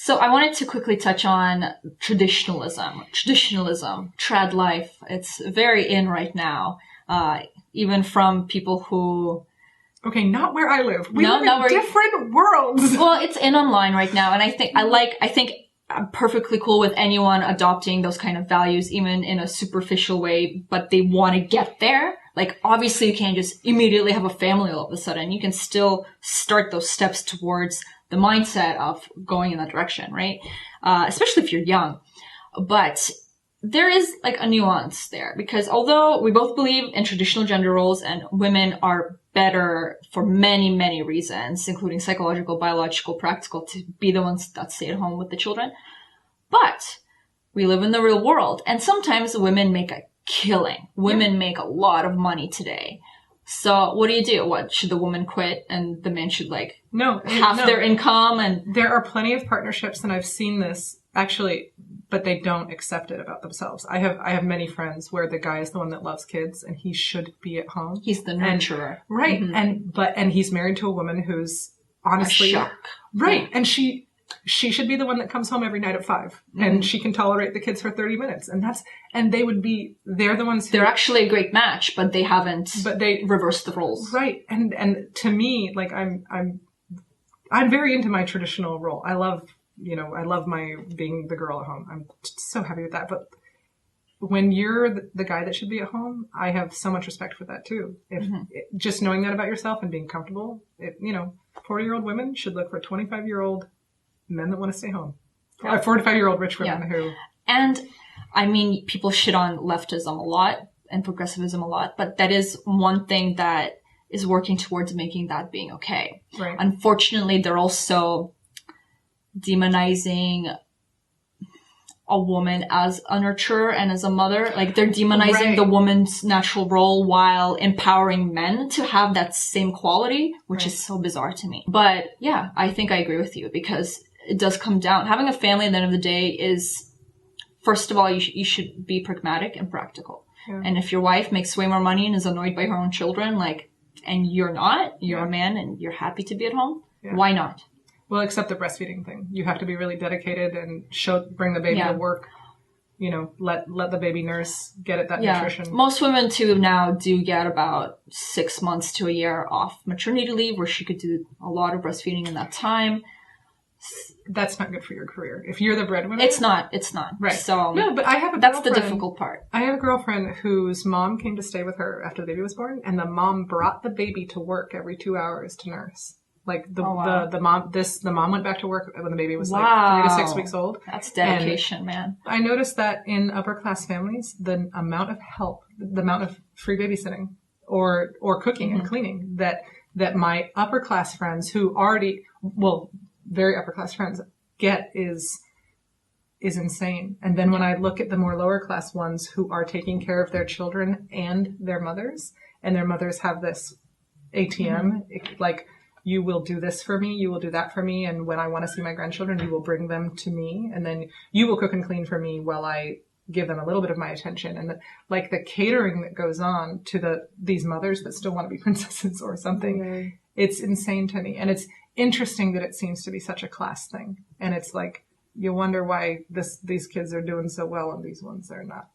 So I wanted to quickly touch on traditionalism, trad life. It's very in right now, even from people who... Okay, not where I live. We live in different worlds. Well, it's in online right now, and I think I'm perfectly cool with anyone adopting those kind of values, even in a superficial way, but they want to get there. Like, obviously you can't just immediately have a family all of a sudden. You can still start those steps towards the mindset of going in that direction, right? Especially if you're young. But there is like a nuance there, because although we both believe in traditional gender roles and women are better for many, many reasons, including psychological, biological, practical, to be the ones that stay at home with the children. But we live in the real world, and sometimes women make a killing. Women make a lot of money today. So what do? What, should the woman quit and the man should half their income? And there are plenty of partnerships, and I've seen this actually, but they don't accept it about themselves. I have many friends where the guy is the one that loves kids and he should be at home. He's the nurturer. Right. Mm-hmm. And he's married to a woman who's honestly... a shock. Right. Yeah. And she should be the one that comes home every night at 5 and she can tolerate the kids for 30 minutes. And they're the ones who... They're actually a great match, but they reversed the roles. Right. And to me, like I'm very into my traditional role. I love my being the girl at home. I'm so happy with that. But when you're the guy that should be at home, I have so much respect for that too. Just knowing that about yourself and being comfortable, 40-year-old women should look for 25-year-old men that want to stay home. 45-year-old rich women who... And I mean, people shit on leftism a lot and progressivism a lot, but that is one thing that is working towards making that being okay. Right. Unfortunately, they're also demonizing a woman as a nurturer and as a mother. Like, they're demonizing the woman's natural role while empowering men to have that same quality, which is so bizarre to me. But yeah, I think I agree with you, because it does come down. Having a family at the end of the day is, first of all, you should be pragmatic and practical. Yeah. And if your wife makes way more money and is annoyed by her own children, and you're not, you're a man and you're happy to be at home, why not? Well, except the breastfeeding thing. You have to be really dedicated and bring the baby to work. Let the baby nurse get it that nutrition. Most women too now do get about 6 months to a year off maternity leave, where she could do a lot of breastfeeding in that time. That's not good for your career. If you're the breadwinner, it's not. Right. So no, but I have that's the difficult part. I have a girlfriend whose mom came to stay with her after the baby was born, and the mom brought the baby to work every 2 hours to nurse. Like the mom went back to work when the baby was like 3 to 6 weeks old. That's dedication, man. I noticed that in upper class families, the amount of help, the amount of free babysitting or cooking and cleaning that my upper class friends who very upper class friends get is insane. And then when I look at the more lower class ones who are taking care of their children and their mothers, and their mothers have this ATM, like, you will do this for me, you will do that for me, and when I want to see my grandchildren, you will bring them to me, and then you will cook and clean for me while I give them a little bit of my attention. And the catering that goes on to these mothers that still want to be princesses or something, it's insane to me. And it's interesting that it seems to be such a class thing. And it's like, you wonder why these kids are doing so well and these ones are not.